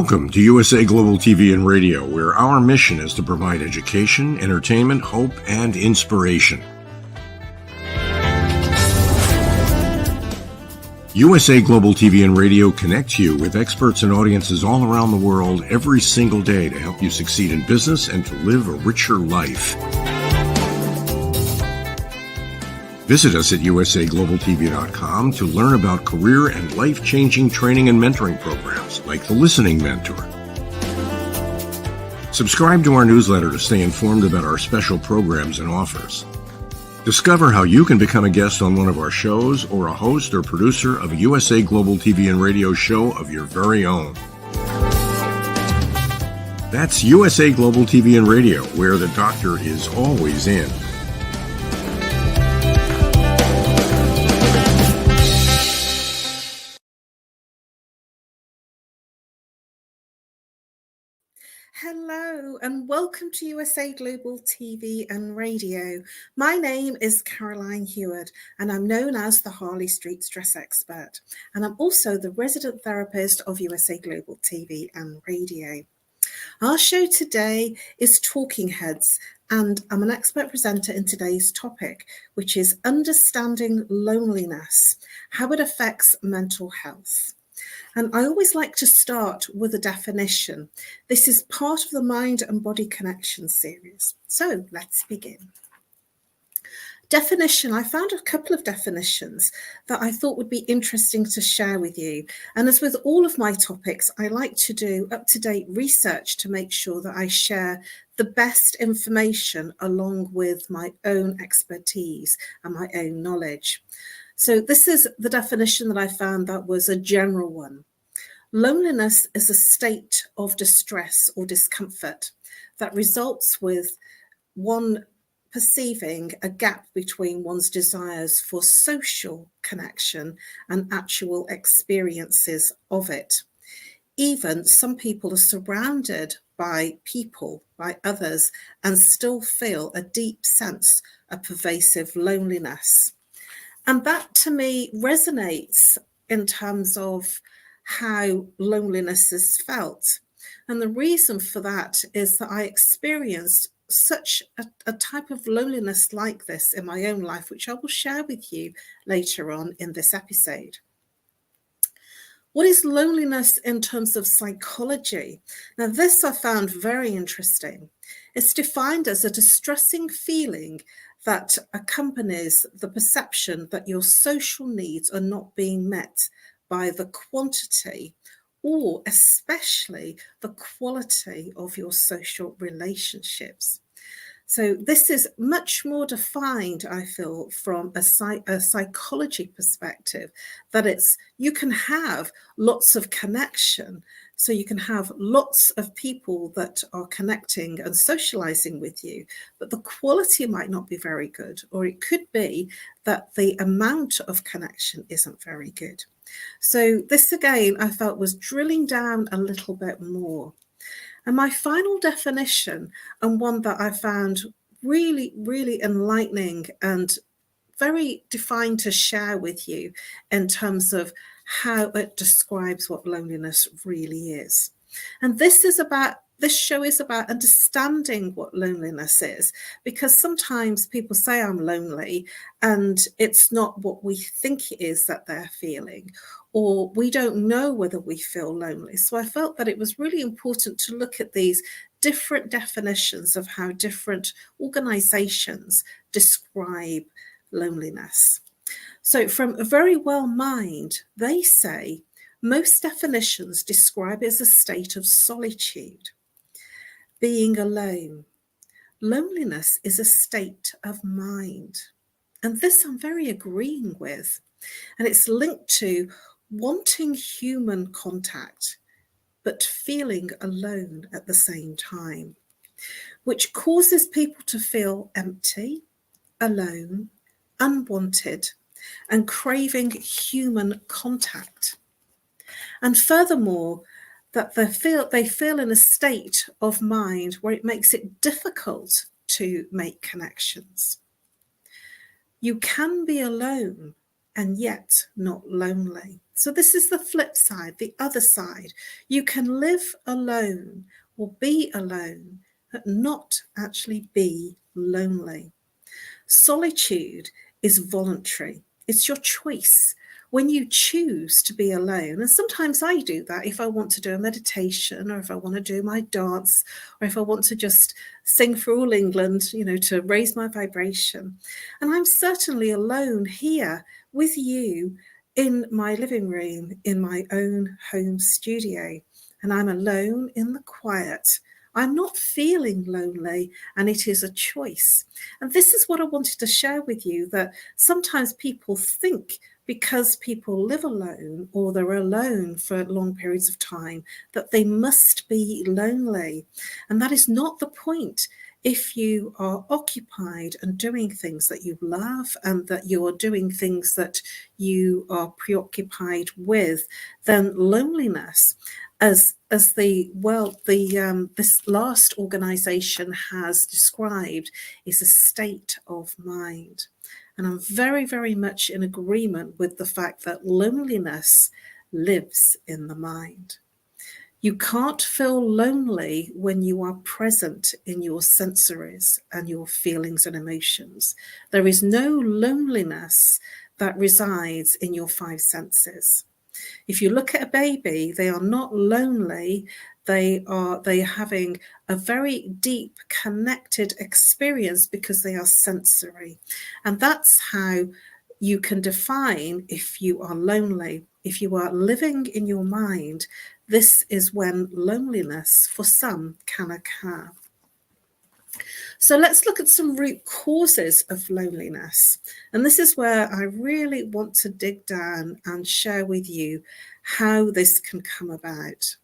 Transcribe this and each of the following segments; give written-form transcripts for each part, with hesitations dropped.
Welcome to USA Global TV and Radio, where our mission is to provide education, entertainment, hope, and inspiration. USA Global TV and Radio connects you with experts and audiences all around the world every single day to help you succeed in business and to live a richer life. Visit us at usaglobaltv.com to learn about career and life-changing training and mentoring programs like the Listening Mentor. Subscribe to our newsletter to stay informed about our special programs and offers. Discover how you can become a guest on one of our shows or a host or producer of a USA Global TV and Radio show of your very own. That's USA Global TV and Radio, where the doctor is always in. Hello and welcome to USA Global TV and Radio. My name is Caroline Heward and I'm known as the Harley Street Stress Expert, and I'm also the resident therapist of USA Global TV and Radio. Our show today is Talking Heads, and I'm an expert presenter in today's topic, which is understanding loneliness, how it affects mental health. And I always like to start with a definition. This is part of the Mind and Body Connection series. So let's begin. Definition. I found a couple of definitions that I thought would be interesting to share with you. And as with all of my topics, I like to do up-to-date research to make sure that I share the best information along with my own expertise and my own knowledge. So this is the definition that I found that was a general one. Loneliness is a state of distress or discomfort that results with one perceiving a gap between one's desires for social connection and actual experiences of it. Even some people are surrounded by people, by others, and still feel a deep sense of pervasive loneliness. And that to me resonates in terms of how loneliness is felt. And the reason for that is that I experienced such a type of loneliness like this in my own life, which I will share with you later on in this episode. What is loneliness in terms of psychology? Now, this I found very interesting. It's defined as a distressing feeling that accompanies the perception that your social needs are not being met by the quantity or especially the quality of your social relationships. So this is much more defined, I feel, from a psychology perspective, that it's you can have lots of connection. So you can have lots of people that are connecting and socializing with you, but the quality might not be very good, or it could be that the amount of connection isn't very good. So this again, I felt was drilling down a little bit more. And my final definition, and one that I found really, really enlightening and very defined to share with you in terms of how it describes what loneliness really is. And this show is about understanding what loneliness is, because sometimes people say I'm lonely and it's not what we think it is that they're feeling, or we don't know whether we feel lonely. So I felt that it was really important to look at these different definitions of how different organizations describe loneliness. So from Verywell Mind, they say most definitions describe it as a state of solitude, being alone. Loneliness is a state of mind. And this I'm very agreeing with. And it's linked to wanting human contact, but feeling alone at the same time, which causes people to feel empty, alone, unwanted, and craving human contact. And furthermore, that they feel in a state of mind where it makes it difficult to make connections. You can be alone and yet not lonely. So this is the flip side, the other side. You can live alone or be alone, but not actually be lonely. Solitude is voluntary. It's your choice. When you choose to be alone, and sometimes I do that if I want to do a meditation, or if I want to do my dance, or if I want to just sing for all England, to raise my vibration. And I'm certainly alone here with you in my living room, in my own home studio. And I'm alone in the quiet. I'm not feeling lonely, and it is a choice. And this is what I wanted to share with you, that sometimes people think because people live alone or they're alone for long periods of time that they must be lonely. And that is not the point. If you are occupied and doing things that you love and that you are doing things that you are preoccupied with, then loneliness, as this last organization has described, is a state of mind. And I'm very, very much in agreement with the fact that loneliness lives in the mind. You can't feel lonely when you are present in your sensories and your feelings and emotions. There is no loneliness that resides in your five senses. If you look at a baby, they are not lonely. They are having a very deep connected experience because they are sensory. And that's how you can define if you are lonely. If you are living in your mind, this is when loneliness for some can occur. So let's look at some root causes of loneliness. And this is where I really want to dig down and share with you how this can come about.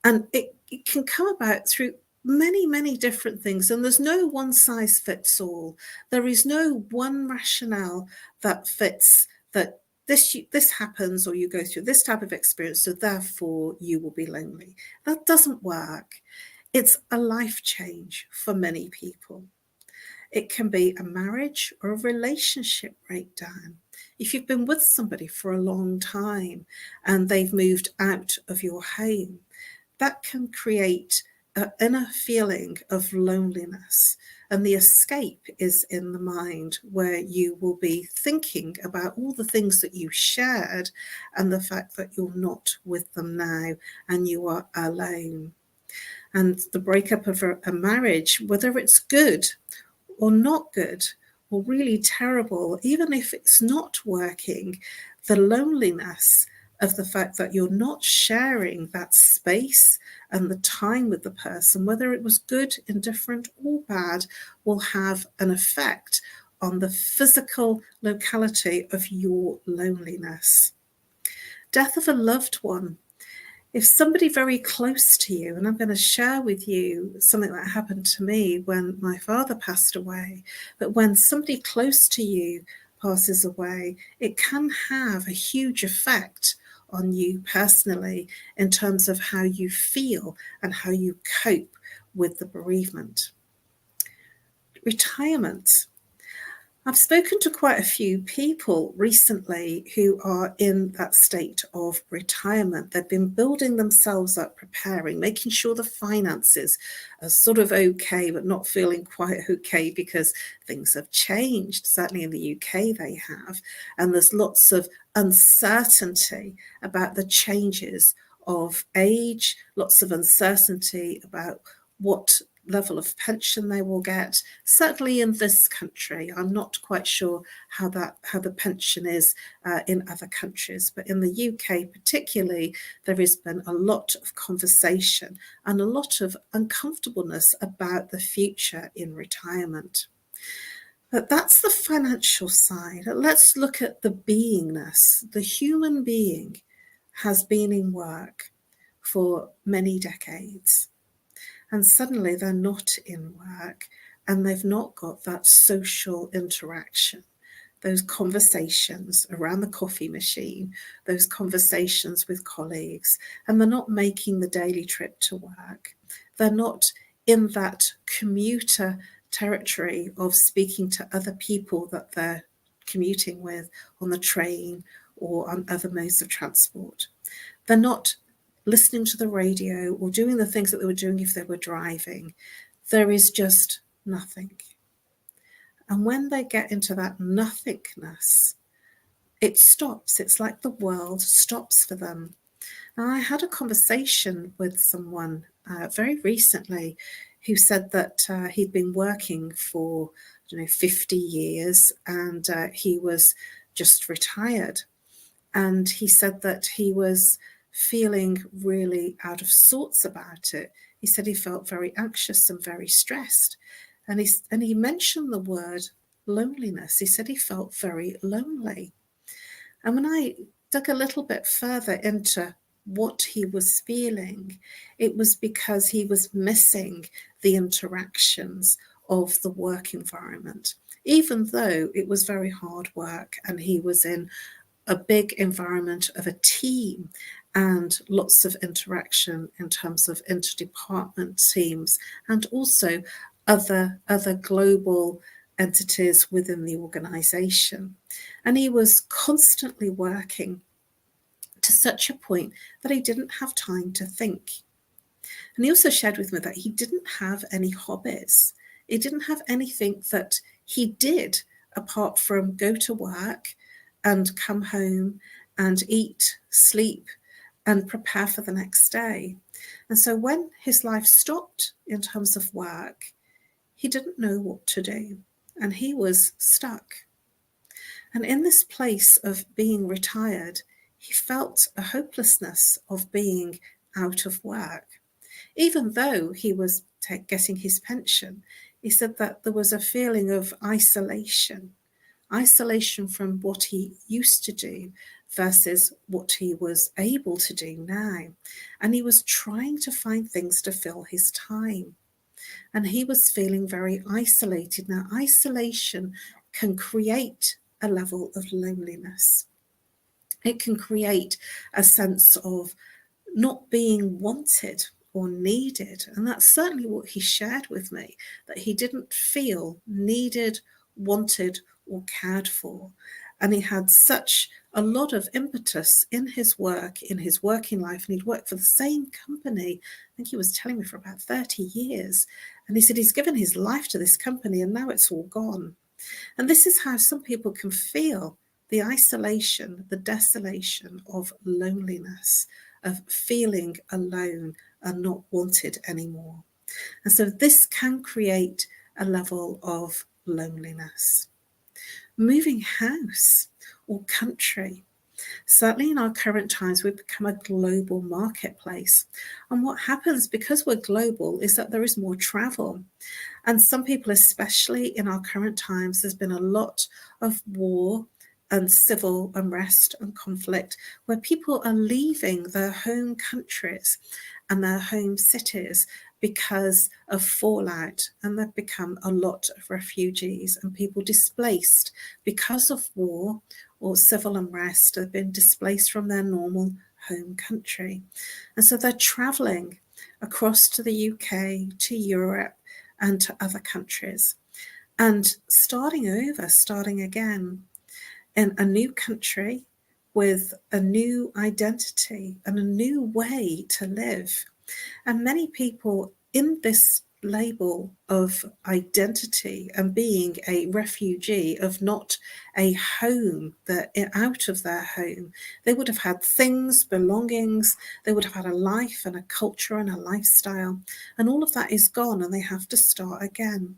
And it can come about through many, many different things. And there's no one size fits all. There is no one rationale that fits that this happens, or you go through this type of experience, so therefore you will be lonely. That doesn't work. It's a life change for many people. It can be a marriage or a relationship breakdown. If you've been with somebody for a long time and they've moved out of your home, that can create an inner feeling of loneliness. And the escape is in the mind, where you will be thinking about all the things that you shared and the fact that you're not with them now and you are alone. And the breakup of a marriage, whether it's good or not good or really terrible, even if it's not working, the loneliness of the fact that you're not sharing that space and the time with the person, whether it was good, indifferent or bad, will have an effect on the physical locality of your loneliness. Death of a loved one. If somebody very close to you, and I'm going to share with you something that happened to me when my father passed away, but when somebody close to you passes away, it can have a huge effect on you personally in terms of how you feel and how you cope with the bereavement. Retirement. I've spoken to quite a few people recently who are in that state of retirement. They've been building themselves up, preparing, making sure the finances are sort of okay, but not feeling quite okay because things have changed. Certainly in the UK they have. And there's lots of uncertainty about the changes of age, lots of uncertainty about what level of pension they will get. Certainly in this country, I'm not quite sure how the pension is in other countries, but in the UK particularly, there has been a lot of conversation and a lot of uncomfortableness about the future in retirement. But that's the financial side. Let's look at the beingness. The human being has been in work for many decades. And suddenly they're not in work and they've not got that social interaction, those conversations around the coffee machine, those conversations with colleagues, and they're not making the daily trip to work. They're not in that commuter territory of speaking to other people that they're commuting with on the train or on other modes of transport. They're not listening to the radio or doing the things that they were doing if they were driving. There is just nothing. And when they get into that nothingness, it stops. It's like the world stops for them. Now, I had a conversation with someone very recently who said that he'd been working for 50 years and he was just retired. And he said that he was feeling really out of sorts about it. He said he felt very anxious and very stressed. And he mentioned the word loneliness. He said he felt very lonely. And when I dug a little bit further into what he was feeling, it was because he was missing the interactions of the work environment, even though it was very hard work and he was in a big environment of a team and lots of interaction in terms of interdepartment teams and also other global entities within the organization. And he was constantly working to such a point that he didn't have time to think. And he also shared with me that he didn't have any hobbies. He didn't have anything that he did apart from go to work and come home and eat, sleep, and prepare for the next day. And so when his life stopped in terms of work, he didn't know what to do, and he was stuck. And in this place of being retired, he felt a hopelessness of being out of work. Even though he was getting his pension, he said that there was a feeling of isolation from what he used to do versus what he was able to do now. And he was trying to find things to fill his time. And he was feeling very isolated. Now, isolation can create a level of loneliness. It can create a sense of not being wanted or needed. And that's certainly what he shared with me, that he didn't feel needed, wanted, or cared for. And he had such a lot of impetus in his work, in his working life, and he'd worked for the same company, I think he was telling me, for about 30 years. And he said he's given his life to this company and now it's all gone. And this is how some people can feel the isolation, the desolation of loneliness, of feeling alone and not wanted anymore. And so this can create a level of loneliness. Moving house or country. Certainly in our current times, we've become a global marketplace. And what happens because we're global is that there is more travel. And some people, especially in our current times, there's been a lot of war and civil unrest and conflict where people are leaving their home countries and their home cities because of fallout, and they've become a lot of refugees and people displaced because of war or civil unrest. They've been displaced from their normal home country. And so they're traveling across to the UK, to Europe, and to other countries, and starting over, starting again in a new country with a new identity and a new way to live. And many people in this label of identity and being a refugee, of not a home, that out of their home, they would have had things, belongings, they would have had a life and a culture and a lifestyle, and all of that is gone and they have to start again.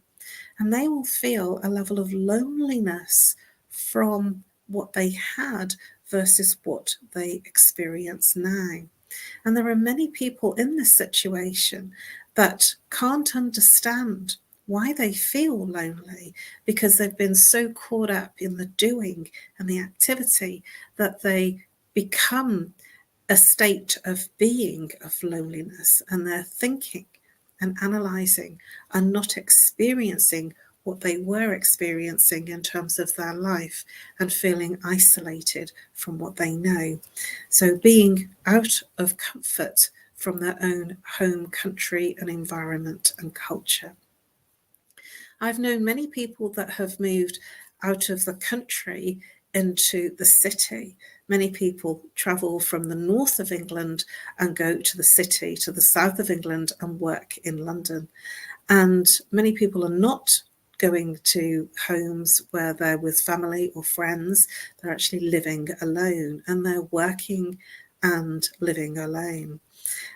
And they will feel a level of loneliness from what they had versus what they experience now. And there are many people in this situation that can't understand why they feel lonely, because they've been so caught up in the doing and the activity that they become a state of being of loneliness, and they're thinking and analysing and not experiencing what they were experiencing in terms of their life and feeling isolated from what they know. So being out of comfort from their own home country and environment and culture. I've known many people that have moved out of the country into the city. Many people travel from the north of England and go to the city, to the south of England, and work in London. And many people are not going to homes where they're with family or friends. They're actually living alone, and they're working and living alone.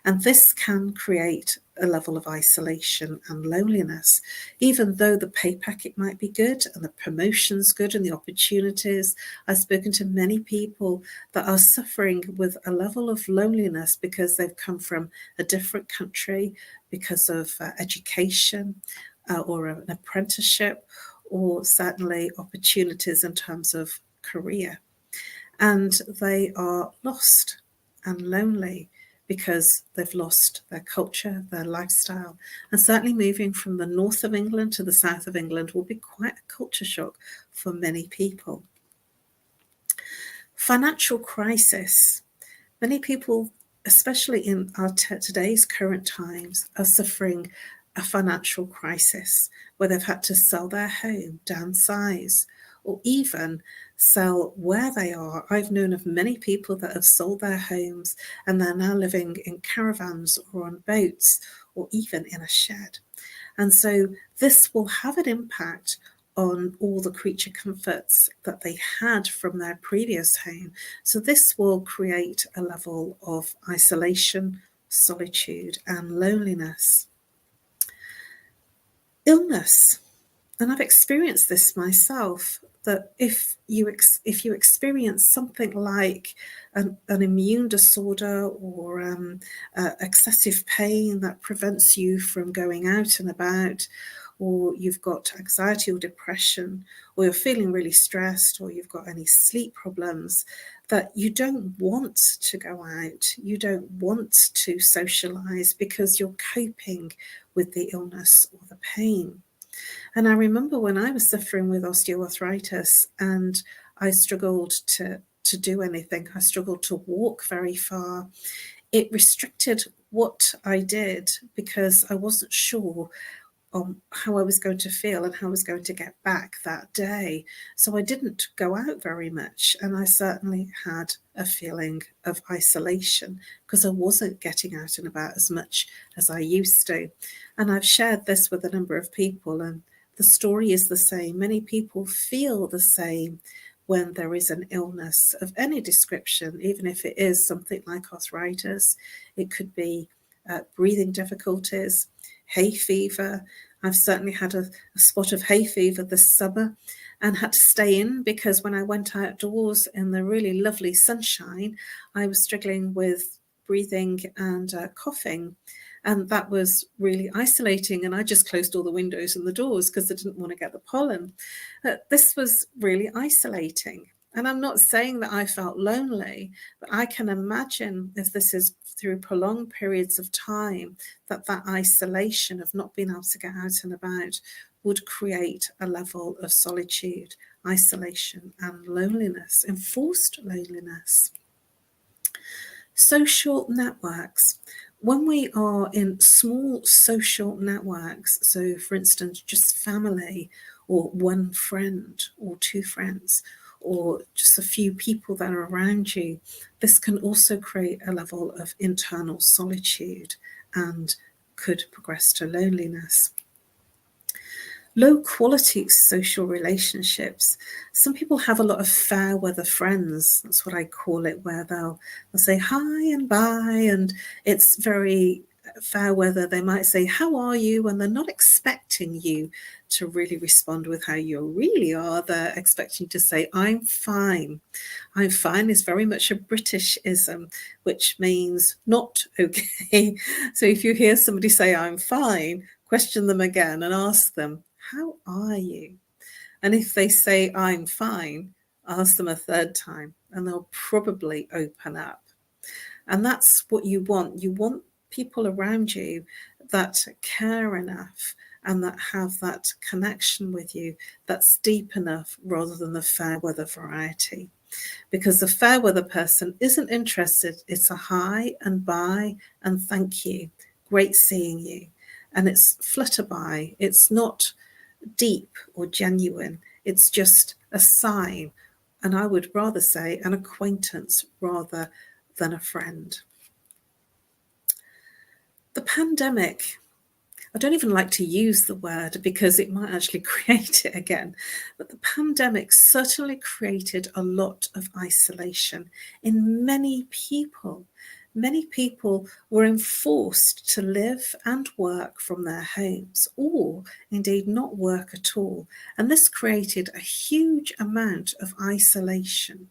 And this can create a level of isolation and loneliness, even though the pay packet might be good and the promotion's good and the opportunities. I've spoken to many people that are suffering with a level of loneliness because they've come from a different country, because of education or an apprenticeship, or certainly opportunities in terms of career. And they are lost and lonely because they've lost their culture, their lifestyle. And certainly moving from the north of England to the south of England will be quite a culture shock for many people. Financial crisis. Many people, especially in our today's current times, are suffering a financial crisis where they've had to sell their home, downsize, or even sell where they are. I've known of many people that have sold their homes and they're now living in caravans or on boats or even in a shed. And so this will have an impact on all the creature comforts that they had from their previous home. So this will create a level of isolation, solitude, and loneliness. Illness. And I've experienced this myself, that if you experience something like an immune disorder or excessive pain that prevents you from going out and about, or you've got anxiety or depression, or you're feeling really stressed, or you've got any sleep problems, that you don't want to go out, you don't want to socialize because you're coping with the illness or the pain. And I remember when I was suffering with osteoarthritis and I struggled to do anything, I struggled to walk very far. It restricted what I did because I wasn't sure how I was going to feel and how I was going to get back that day. So I didn't go out very much, and I certainly had a feeling of isolation because I wasn't getting out and about as much as I used to. And I've shared this with a number of people, and the story is the same. Many people feel the same when there is an illness of any description, even if it is something like arthritis. It could be breathing difficulties, hay fever. I've certainly had a spot of hay fever this summer and had to stay in because when I went outdoors in the really lovely sunshine, I was struggling with breathing and coughing. And that was really isolating. And I just closed all the windows and the doors because I didn't want to get the pollen. This was really isolating. And I'm not saying that I felt lonely, but I can imagine if this is through prolonged periods of time, that isolation of not being able to get out and about would create a level of solitude, isolation, and loneliness, enforced loneliness. Social networks. When we are in small social networks, so for instance, just family or one friend or two friends, or just a few people that are around you, this can also create a level of internal solitude and could progress to loneliness. Low quality social relationships. Some people have a lot of fair weather friends. That's what I call it, where they'll say hi and bye, and it's very fair weather. They might say, how are you? And they're not expecting you to really respond with how you really are. They're expecting to say, I'm fine. I'm fine is very much a Britishism, which means not okay. So if you hear somebody say, I'm fine, question them again and ask them, how are you? And if they say, I'm fine, ask them a third time and they'll probably open up. And that's what you want. You want people around you that care enough and that have that connection with you that's deep enough rather than the fair weather variety. Because the fair weather person isn't interested. It's a hi and bye and thank you. Great seeing you. And it's flutter by. It's not deep or genuine. It's just a sign and I would rather say an acquaintance rather than a friend. The pandemic, I don't even like to use the word because it might actually create it again, but the pandemic certainly created a lot of isolation in many people. Many people were enforced to live and work from their homes, or indeed not work at all. And this created a huge amount of isolation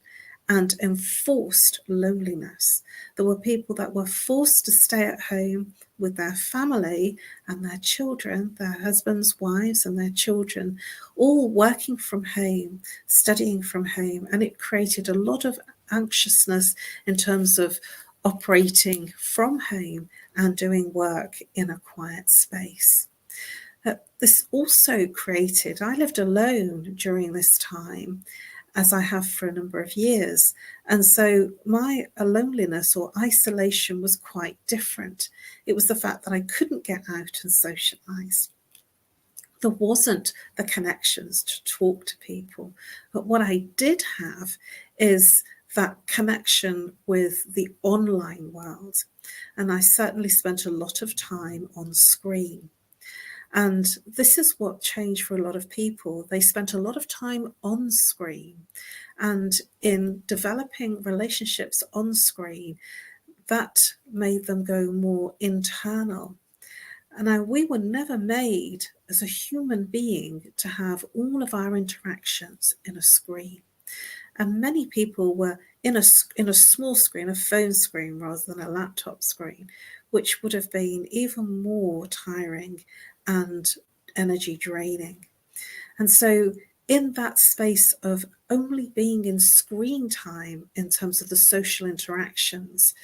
and enforced loneliness. There were people that were forced to stay at home with their family and their children, their husbands, wives, and their children, all working from home, studying from home. And it created a lot of anxiousness in terms of operating from home and doing work in a quiet space. This also created, I lived alone during this time, as I have for a number of years. And so my loneliness or isolation was quite different. It was the fact that I couldn't get out and socialise. There wasn't the connections to talk to people. But what I did have is that connection with the online world. And I certainly spent a lot of time on screen. And this is what changed for a lot of people. They spent a lot of time on screen, and in developing relationships on screen, that made them go more internal. And now, we were never made as a human being to have all of our interactions in a screen. And many people were in a small screen, a phone screen rather than a laptop screen, which would have been even more tiring and energy draining. And so in that space of only being in screen time in terms of the social interactions,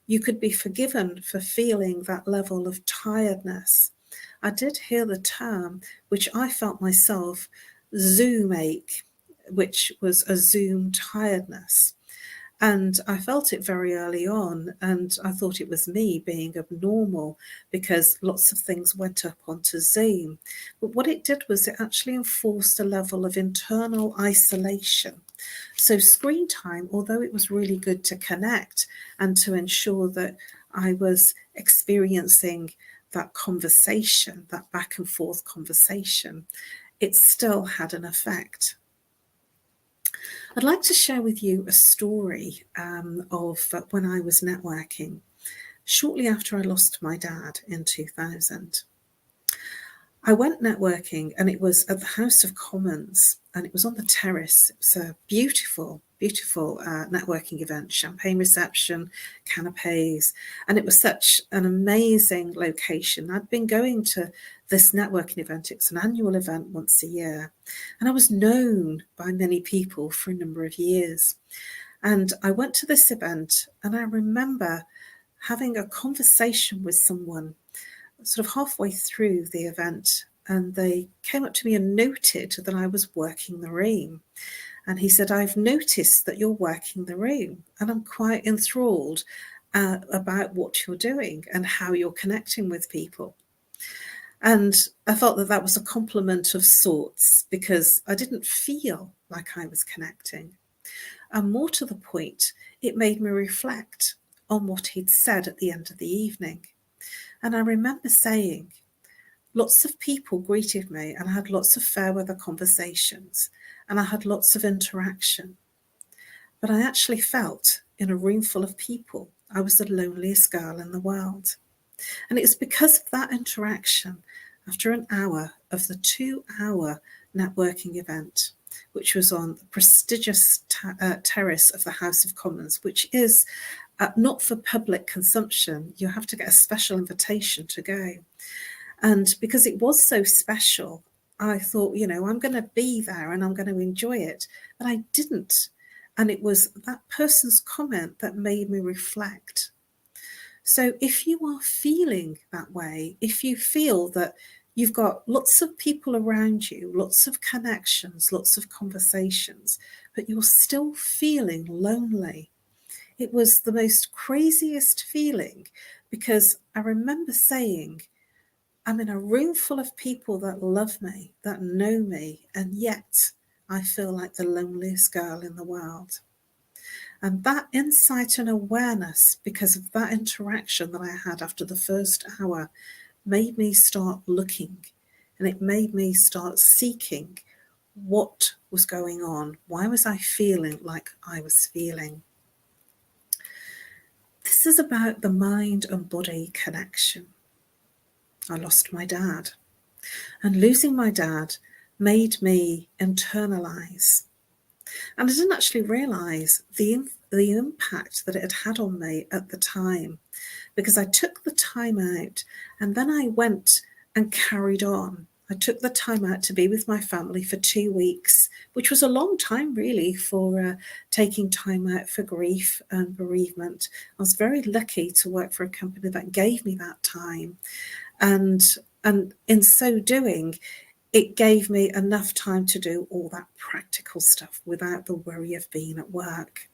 you could be forgiven for feeling that level of tiredness. I did hear the term, which I felt myself, Zoom ache, which was a Zoom tiredness. And I felt it very early on, and I thought it was me being abnormal because lots of things went up onto Zoom. But what it did was it actually enforced a level of internal isolation. So screen time, although it was really good to connect and to ensure that I was experiencing that conversation, that back and forth conversation, it still had an effect. I'd like to share with you a story of when I was networking shortly after I lost my dad in 2000. I went networking, and it was at the House of Commons, and it was on the terrace. It was a beautiful, beautiful networking event, champagne reception, canapes, and it was such an amazing location. I'd been going to this networking event. It's an annual event once a year, and I was known by many people for a number of years. And I went to this event, and I remember having a conversation with someone sort of halfway through the event, and they came up to me and noted that I was working the room. And he said, "I've noticed that you're working the room, and I'm quite enthralled about what you're doing and how you're connecting with people." And I felt that that was a compliment of sorts, because I didn't feel like I was connecting. And more to the point, it made me reflect on what he'd said at the end of the evening. And I remember saying, lots of people greeted me, and I had lots of fair weather conversations, and I had lots of interaction. But I actually felt in a room full of people, I was the loneliest girl in the world. And it was because of that interaction, after an hour of the 2-hour networking event, which was on the prestigious terrace of the House of Commons, which is not for public consumption. You have to get a special invitation to go. And because it was so special, I thought, I'm going to be there and I'm going to enjoy it. But I didn't. And it was that person's comment that made me reflect. So if you are feeling that way, if you feel that you've got lots of people around you, lots of connections, lots of conversations, but you're still feeling lonely, it was the most craziest feeling, because I remember saying, I'm in a room full of people that love me, that know me, and yet I feel like the loneliest girl in the world. And that insight and awareness, because of that interaction that I had after the first hour, made me start looking, and it made me start seeking what was going on. Why was I feeling like I was feeling? This is about the mind and body connection. I lost my dad, and losing my dad made me internalize. And I didn't actually realize the impact that it had had on me at the time, because I took the time out and then I went and carried on. I took the time out to be with my family for 2 weeks, which was a long time really for taking time out for grief and bereavement. I was very lucky to work for a company that gave me that time. And in so doing, it gave me enough time to do all that practical stuff without the worry of being at work.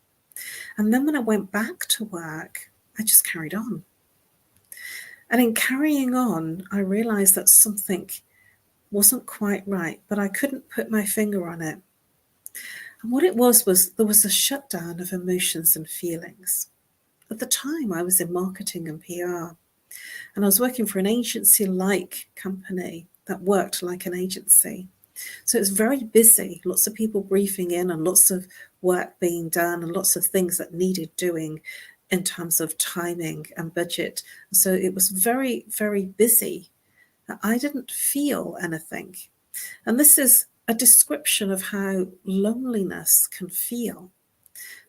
And then when I went back to work, I just carried on. And in carrying on, I realized that something wasn't quite right, but I couldn't put my finger on it. And what it was there was a shutdown of emotions and feelings. At the time, I was in marketing and PR, and I was working for an agency-like company that worked like an agency. So it's very busy, lots of people briefing in and lots of work being done and lots of things that needed doing in terms of timing and budget. So it was very, very busy. I didn't feel anything. And this is a description of how loneliness can feel.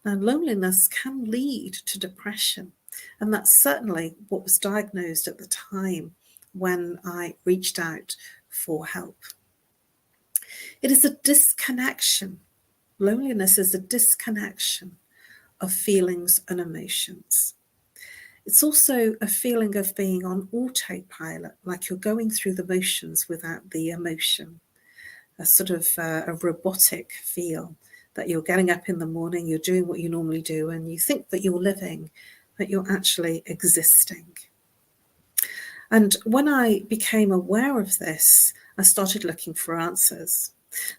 Now, loneliness can lead to depression. And that's certainly what was diagnosed at the time when I reached out for help. It is a disconnection. Loneliness is a disconnection of feelings and emotions. It's also a feeling of being on autopilot, like you're going through the motions without the emotion, a sort of a robotic feel that you're getting up in the morning, you're doing what you normally do, and you think that you're living, but you're actually existing. And when I became aware of this, I started looking for answers.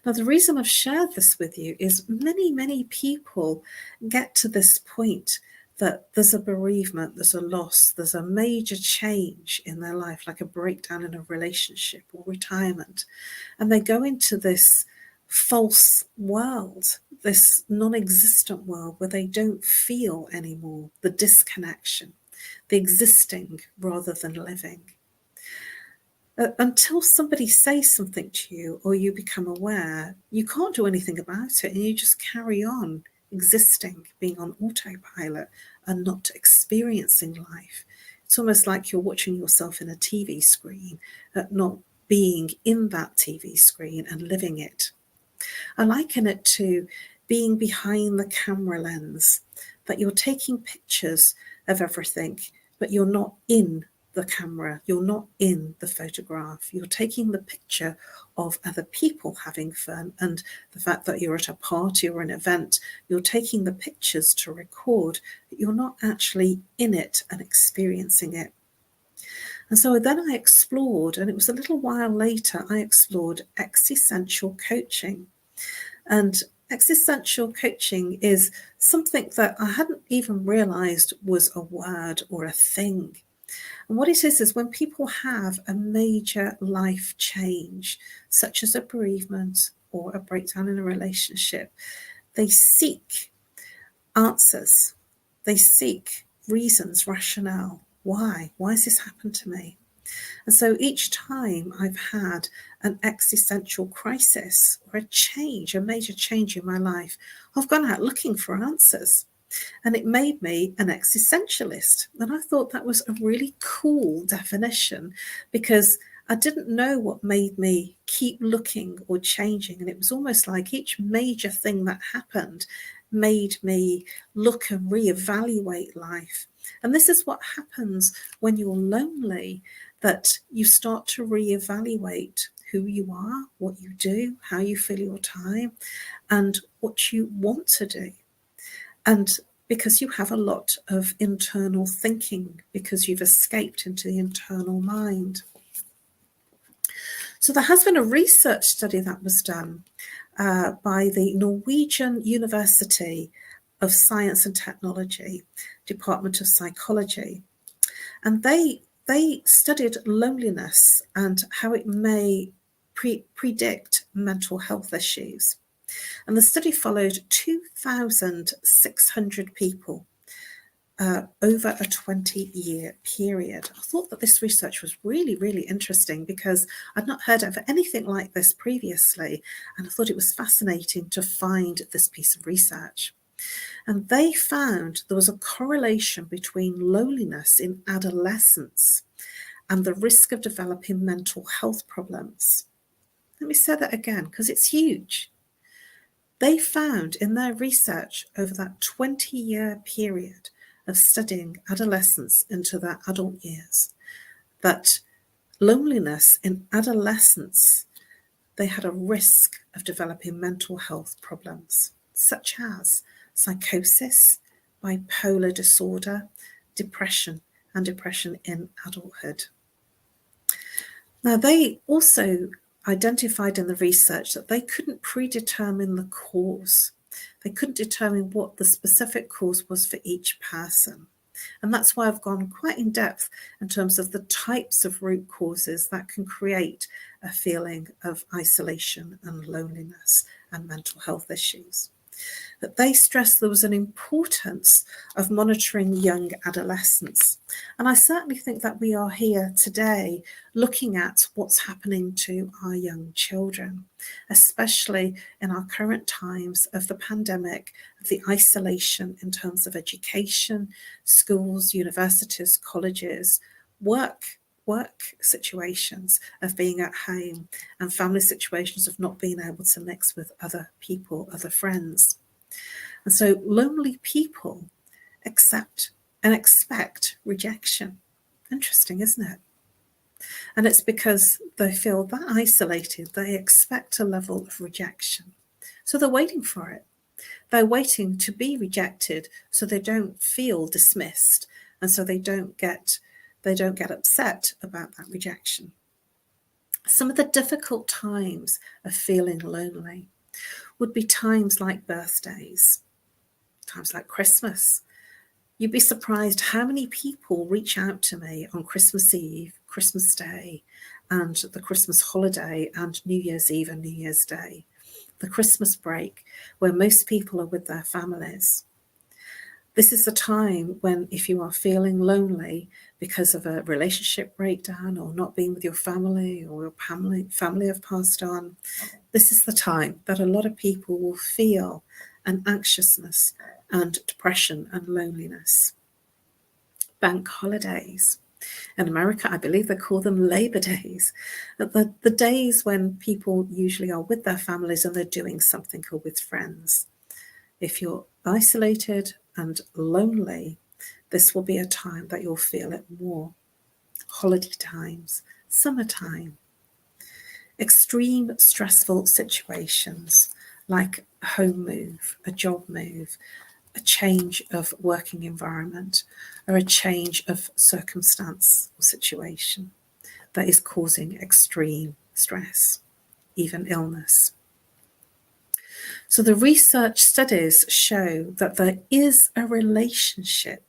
Now, the reason I've shared this with you is many, many people get to this point that there's a bereavement, there's a loss, there's a major change in their life, like a breakdown in a relationship or retirement. And they go into this false world, this non-existent world where they don't feel anymore the disconnection, the existing rather than living. Until somebody says something to you or you become aware, you can't do anything about it, and you just carry on existing, being on autopilot and not experiencing life. It's almost like you're watching yourself in a TV screen, not being in that TV screen and living it. I liken it to being behind the camera lens, that you're taking pictures of everything, but you're not in the camera, you're not in the photograph. You're taking the picture of other people having fun and the fact that you're at a party or an event. You're taking the pictures to record, but you're not actually in it and experiencing it. And so then I explored, and it was a little while later, I explored existential coaching. And existential coaching is something that I hadn't even realized was a word or a thing. And what it is when people have a major life change, such as a bereavement or a breakdown in a relationship, they seek answers. They seek reasons, rationale. Why? Why has this happened to me? And so each time I've had an existential crisis or a change, a major change in my life, I've gone out looking for answers. And it made me an existentialist. And I thought that was a really cool definition, because I didn't know what made me keep looking or changing. And it was almost like each major thing that happened made me look and reevaluate life. And this is what happens when you're lonely, that you start to reevaluate who you are, what you do, how you fill your time, and what you want to do. And because you have a lot of internal thinking, because you've escaped into the internal mind. So there has been a research study that was done by the Norwegian University of Science and Technology, Department of Psychology. And they studied loneliness and how it may predict mental health issues. And the study followed 2,600 people over a 20-year period. I thought that this research was really, really interesting because I'd not heard of anything like this previously, and I thought it was fascinating to find this piece of research. And they found there was a correlation between loneliness in adolescence and the risk of developing mental health problems. Let me say that again because it's huge. They found in their research over that 20-year period of studying adolescents into their adult years that loneliness in adolescence, they had a risk of developing mental health problems such as psychosis, bipolar disorder, depression, and depression in adulthood. Now, they also identified in the research that they couldn't predetermine the cause. They couldn't determine what the specific cause was for each person. And that's why I've gone quite in depth in terms of the types of root causes that can create a feeling of isolation and loneliness and mental health issues. But they stressed there was an importance of monitoring young adolescents. And I certainly think that we are here today looking at what's happening to our young children, especially in our current times of the pandemic, of the isolation in terms of education, schools, universities, colleges, work situations of being at home, and family situations of not being able to mix with other people, other friends. And so lonely people accept and expect rejection. Interesting, isn't it? And it's because they feel that isolated, they expect a level of rejection. So they're waiting for it. They're waiting to be rejected so they don't feel dismissed, and so they don't get upset about that rejection. Some of the difficult times of feeling lonely would be times like birthdays, times like Christmas. You'd be surprised how many people reach out to me on Christmas Eve, Christmas Day, and the Christmas holiday, and New Year's Eve and New Year's Day, the Christmas break, where most people are with their families. This is the time when, if you are feeling lonely because of a relationship breakdown or not being with your family, or your family have passed on, this is the time that a lot of people will feel an anxiousness and depression and loneliness. Bank holidays. In America, I believe they call them Labor Days. The days when people usually are with their families and they're doing something, or with friends. If you're isolated and lonely, this will be a time that you'll feel it more. Holiday times, summertime. Extreme stressful situations like a home move, a job move, a change of working environment, or a change of circumstance or situation that is causing extreme stress, even illness. So the research studies show that there is a relationship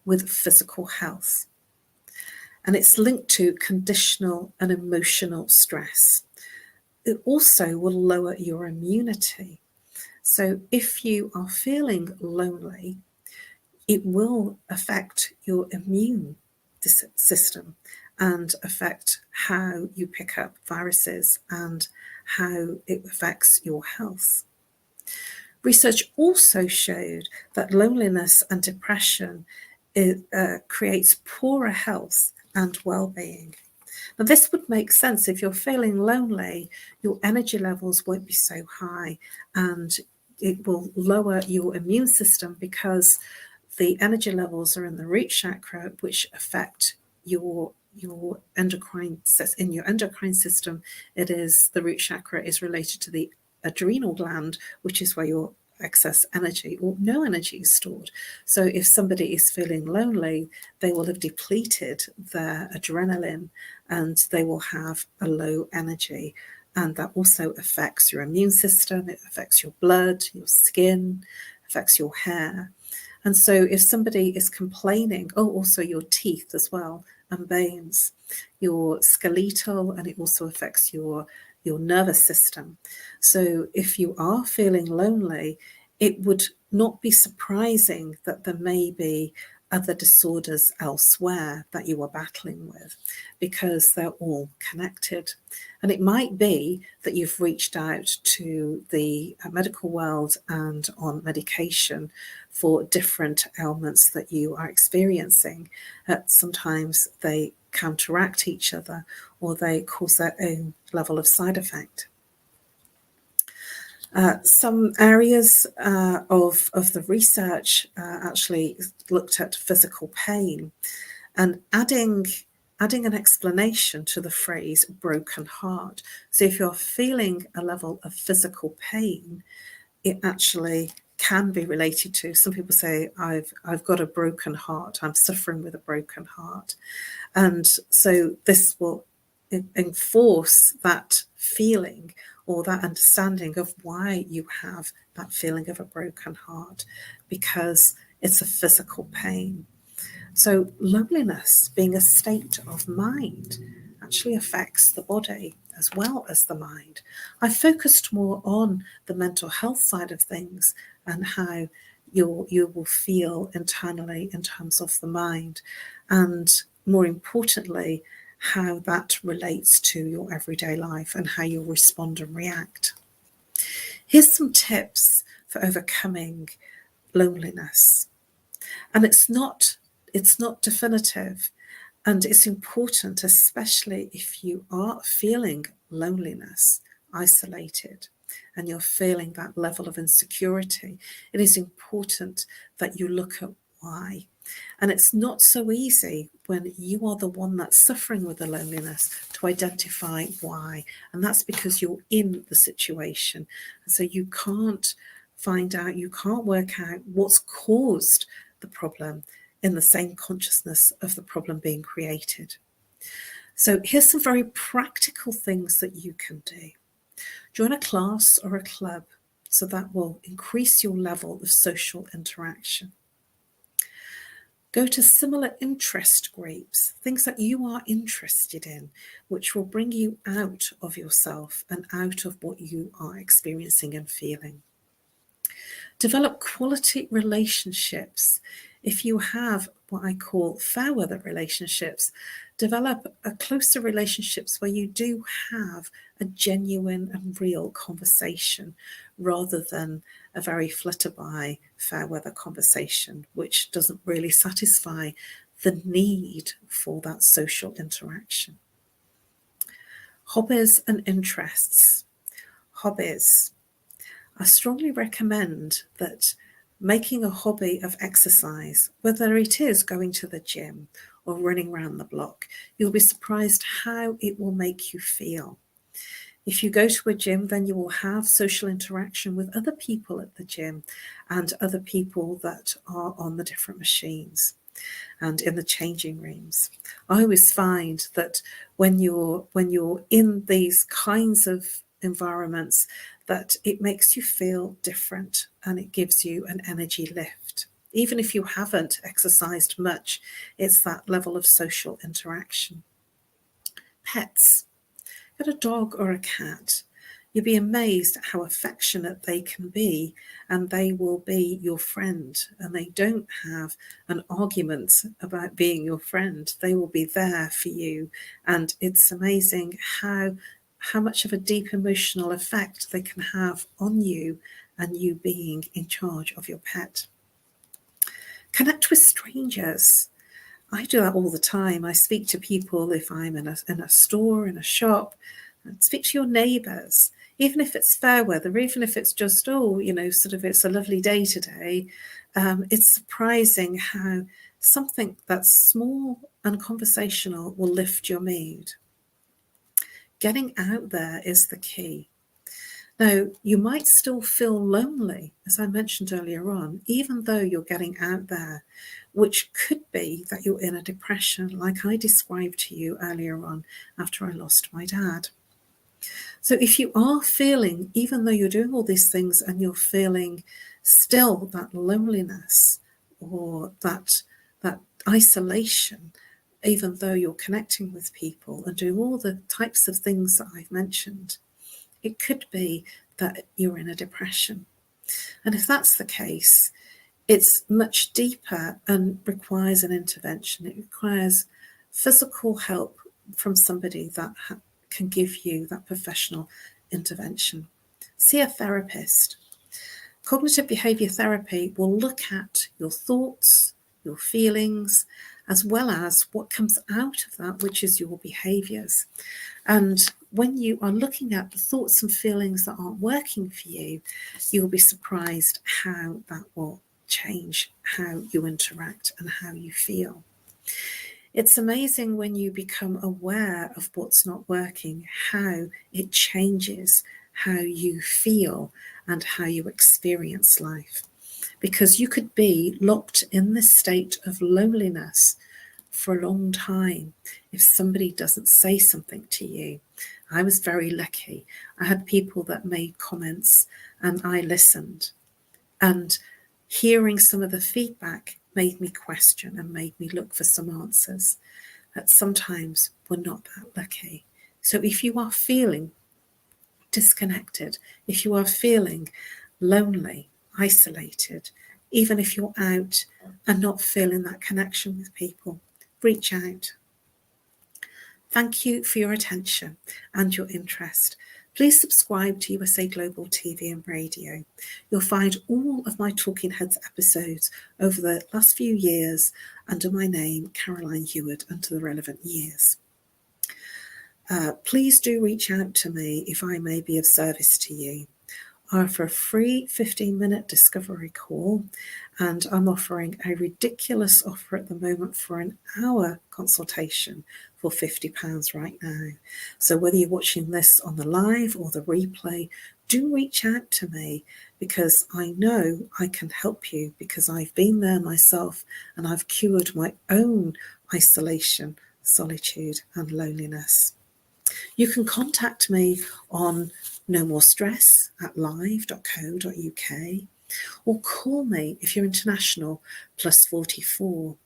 with physical health, and it's linked to conditional and emotional stress. It also will lower your immunity. So if you are feeling lonely, it will affect your immune system and affect how you pick up viruses and how it affects your health. Research also showed that loneliness and depression creates poorer health and well-being. Now, this would make sense. If you're feeling lonely, your energy levels won't be so high, and it will lower your immune system because the energy levels are in the root chakra, which affect your endocrine. In your endocrine system, it is the root chakra is related to the adrenal gland, which is where your excess energy or no energy is stored. So if somebody is feeling lonely, they will have depleted their adrenaline and they will have a low energy And that also affects your immune system, it affects your blood, your skin, affects your hair. And so if somebody is complaining, also your teeth as well, and bones, your skeletal, and it also affects your nervous system. So if you are feeling lonely, it would not be surprising that there may be other disorders elsewhere that you are battling with, because they're all connected. And it might be that you've reached out to the medical world and on medication for different ailments that you are experiencing. Sometimes they counteract each other, or they cause their own level of side effect. Some areas of the research actually looked at physical pain, and adding an explanation to the phrase broken heart. So if you're feeling a level of physical pain, it actually can be related to, some people say, I've got a broken heart, I'm suffering with a broken heart. And so this will enforce that feeling or that understanding of why you have that feeling of a broken heart, because it's a physical pain. So loneliness, being a state of mind, actually affects the body as well as the mind. I focused more on the mental health side of things and how you will feel internally in terms of the mind, and more importantly, how that relates to your everyday life and how you'll respond and react. Here's some tips for overcoming loneliness. And it's not definitive, and it's important, especially if you are feeling loneliness, isolated, and you're feeling that level of insecurity. It is important that you look at why. And it's not so easy when you are the one that's suffering with the loneliness to identify why. And that's because you're in the situation. And so you can't work out what's caused the problem in the same consciousness of the problem being created. So here's some very practical things that you can do. Join a class or a club, so that will increase your level of social interaction. Go to similar interest groups, things that you are interested in, which will bring you out of yourself and out of what you are experiencing and feeling. Develop quality relationships. If you have what I call fair weather relationships, develop a closer relationships where you do have a genuine and real conversation, rather than a very flutterby fair weather conversation, which doesn't really satisfy the need for that social interaction. Hobbies and interests. Hobbies. I strongly recommend that making a hobby of exercise, whether it is going to the gym or running around the block, you'll be surprised how it will make you feel. If you go to a gym, then you will have social interaction with other people at the gym and other people that are on the different machines and in the changing rooms. I always find that when you're in these kinds of environments, that it makes you feel different and it gives you an energy lift. Even if you haven't exercised much, it's that level of social interaction. Pets. Get a dog or a cat. You'll be amazed at how affectionate they can be, and they will be your friend, and they don't have an argument about being your friend. They will be there for you, and it's amazing how much of a deep emotional effect they can have on you and you being in charge of your pet. Connect with strangers. I do that all the time. I speak to people if I'm in a store, in a shop. Speak to your neighbours, even if it's fair weather, even if it's just, it's a lovely day today. It's surprising how something that's small and conversational will lift your mood. Getting out there is the key. Now, you might still feel lonely, as I mentioned earlier on, even though you're getting out there, which could be that you're in a depression, like I described to you earlier on after I lost my dad. So if you are feeling, even though you're doing all these things and you're feeling still that loneliness or that isolation, even though you're connecting with people and doing all the types of things that I've mentioned, it could be that you're in a depression. And if that's the case, it's much deeper and requires an intervention. It requires physical help from somebody that can give you that professional intervention. See a therapist. Cognitive behaviour therapy will look at your thoughts, your feelings, as well as what comes out of that, which is your behaviours. And when you are looking at the thoughts and feelings that aren't working for you, you'll be surprised how that will change how you interact and how you feel. It's amazing when you become aware of what's not working, how it changes how you feel and how you experience life. Because you could be locked in this state of loneliness for a long time if somebody doesn't say something to you. I was very lucky. I had people that made comments and I listened. And hearing some of the feedback made me question and made me look for some answers that sometimes we're not that lucky. So if you are feeling disconnected, if you are feeling lonely, isolated, even if you're out and not feeling that connection with people, reach out. Thank you for your attention and your interest. Please subscribe to USA Global TV and Radio. You'll find all of my Talking Heads episodes over the last few years under my name, Caroline Heward, under the relevant years. Please do reach out to me if I may be of service to you. I offer a free 15-minute discovery call, and I'm offering a ridiculous offer at the moment for an hour consultation for £50 right now. So whether you're watching this on the live or the replay, do reach out to me because I know I can help you because I've been there myself and I've cured my own isolation, solitude and loneliness. You can contact me on nomorestress@live.co.uk or call me if you're international +44.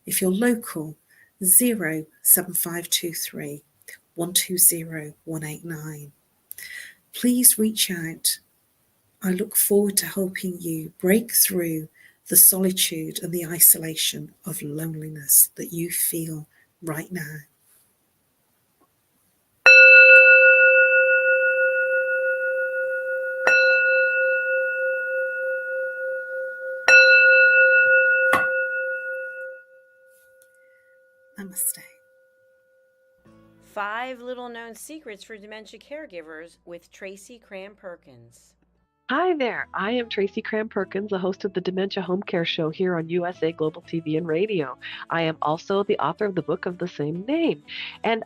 If you're local, 07523 120 189. Please reach out. I look forward to helping you break through the solitude and the isolation of loneliness that you feel right now. Namaste. 5 Little Known Secrets for Dementia Caregivers with Tracy Cram-Perkins. Hi there, I am Tracy Cram-Perkins, the host of the Dementia Home Care Show here on USA Global TV and Radio. I am also the author of the book of the same name. And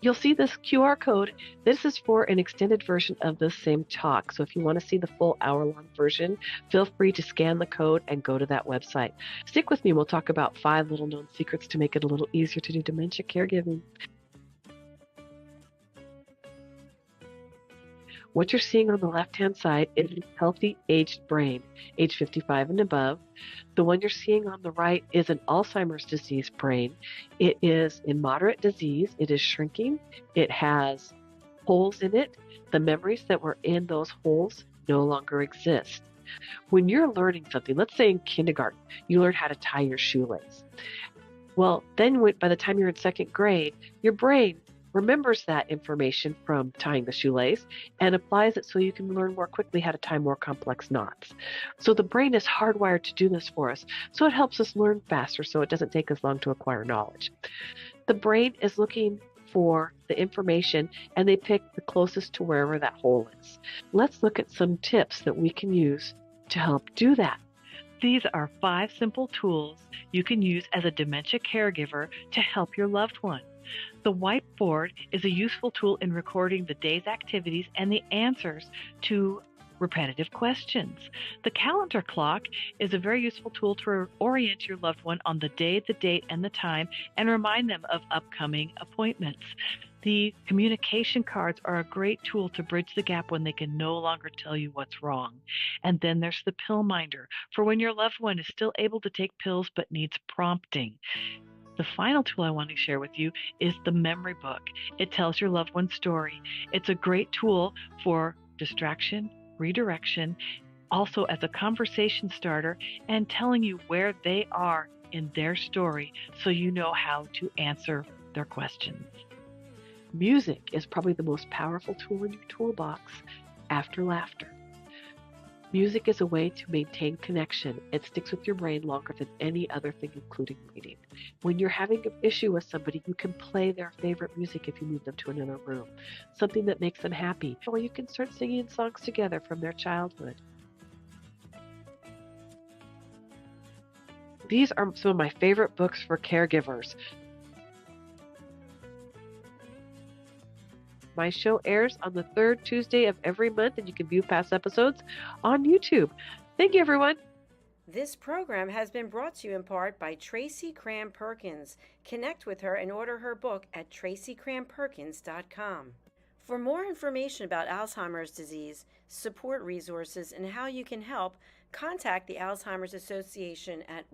you'll see this QR code. This is for an extended version of the same talk. So if you want to see the full hour-long version, feel free to scan the code and go to that website. Stick with me. We'll talk about 5 little known secrets to make it a little easier to do dementia caregiving. What you're seeing on the left-hand side is a healthy aged brain, age 55 and above. The one you're seeing on the right is an Alzheimer's disease brain. It is in moderate disease. It is shrinking. It has holes in it. The memories that were in those holes no longer exist. When you're learning something, let's say in kindergarten, you learn how to tie your shoelace. Well, then by the time you're in second grade, your brain remembers that information from tying the shoelace and applies it so you can learn more quickly how to tie more complex knots. So the brain is hardwired to do this for us. So it helps us learn faster so it doesn't take us long to acquire knowledge. The brain is looking for the information and they pick the closest to wherever that hole is. Let's look at some tips that we can use to help do that. These are 5 simple tools you can use as a dementia caregiver to help your loved one. The whiteboard is a useful tool in recording the day's activities and the answers to repetitive questions. The calendar clock is a very useful tool to orient your loved one on the day, the date, and the time, and remind them of upcoming appointments. The communication cards are a great tool to bridge the gap when they can no longer tell you what's wrong. And then there's the pill minder for when your loved one is still able to take pills but needs prompting. The final tool I want to share with you is the memory book. It tells your loved one's story. It's a great tool for distraction, redirection, also as a conversation starter, and telling you where they are in their story so you know how to answer their questions. Music is probably the most powerful tool in your toolbox after laughter. Music is a way to maintain connection. It sticks with your brain longer than any other thing, including reading. When you're having an issue with somebody, you can play their favorite music if you move them to another room, something that makes them happy, or you can start singing songs together from their childhood. These are some of my favorite books for caregivers. My show airs on the third Tuesday of every month, and you can view past episodes on YouTube. Thank you, everyone. This program has been brought to you in part by Tracy Cram Perkins. Connect with her and order her book at tracycramperkins.com. For more information about Alzheimer's disease, support resources, and how you can help, contact the Alzheimer's Association at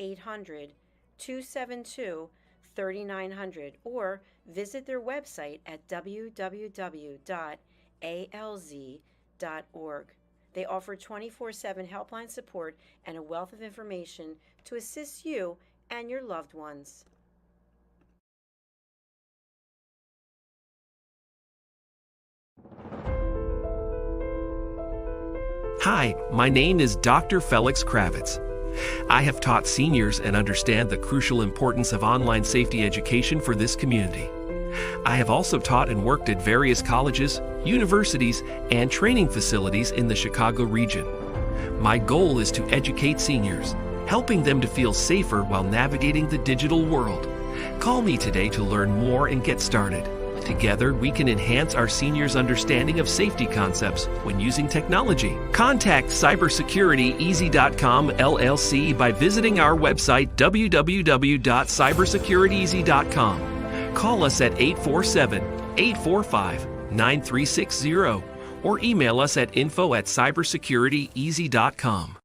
1-800-272-3900 or visit their website at www.alz.org. They offer 24/7 helpline support and a wealth of information to assist you and your loved ones. Hi, my name is Dr. Felix Kravitz. I have taught seniors and understand the crucial importance of online safety education for this community. I have also taught and worked at various colleges, universities, and training facilities in the Chicago region. My goal is to educate seniors, helping them to feel safer while navigating the digital world. Call me today to learn more and get started. Together, we can enhance our seniors' understanding of safety concepts when using technology. Contact cybersecurityeasy.com LLC by visiting our website www.cybersecurityeasy.com. Call us at 847-845-9360 or email us at info@cybersecurityeasy.com.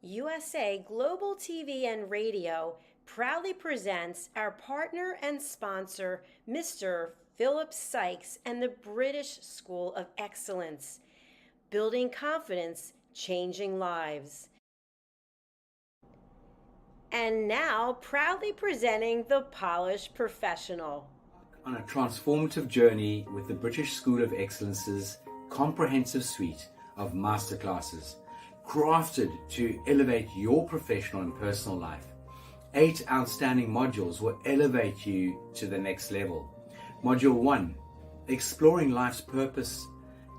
USA Global TV and Radio proudly presents our partner and sponsor, Mr. Philip Sykes and the British School of Excellence. Building confidence, changing lives. And now, proudly presenting the Polished Professional. On a transformative journey with the British School of Excellence's comprehensive suite of masterclasses, crafted to elevate your professional and personal life. 8 outstanding modules will elevate you to the next level. Module 1, Exploring Life's Purpose,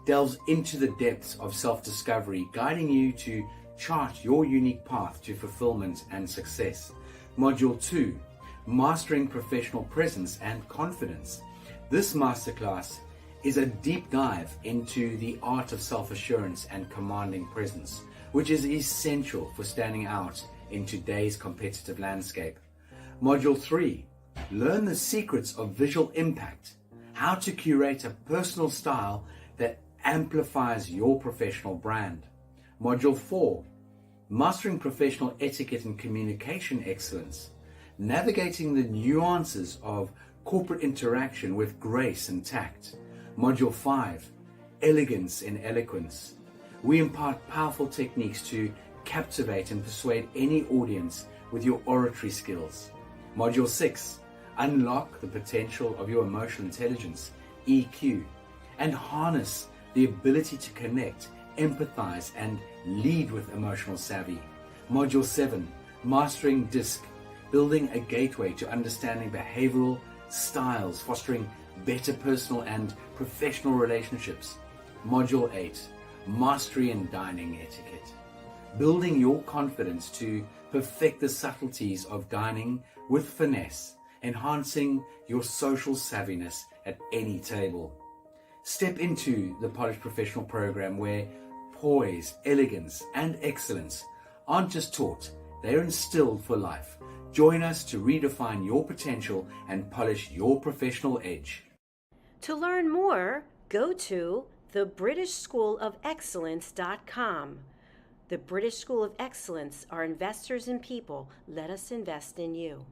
delves into the depths of self-discovery, guiding you to chart your unique path to fulfillment and success. Module 2, Mastering Professional Presence and Confidence. This masterclass is a deep dive into the art of self-assurance and commanding presence, which is essential for standing out in today's competitive landscape. Module 3, Learn the Secrets of Visual Impact, how to curate a personal style that amplifies your professional brand. Module 4, Mastering Professional Etiquette and Communication Excellence, navigating the nuances of corporate interaction with grace and tact. Module 5, Elegance in Eloquence. We impart powerful techniques to captivate and persuade any audience with your oratory skills. Module 6, Unlock the potential of your emotional intelligence, EQ, and harness the ability to connect, empathize, and lead with emotional savvy. Module 7, Mastering DISC, building a gateway to understanding behavioral styles, fostering better personal and professional relationships. Module 8, Mastery in Dining Etiquette, building your confidence to perfect the subtleties of dining with finesse, enhancing your social savviness at any table. Step into the Polished Professional program where poise, elegance, and excellence aren't just taught, they're instilled for life. Join us to redefine your potential and polish your professional edge. To learn more, go to thebritishschoolofexcellence.com. The British School of Excellence are investors in people. Let us invest in you.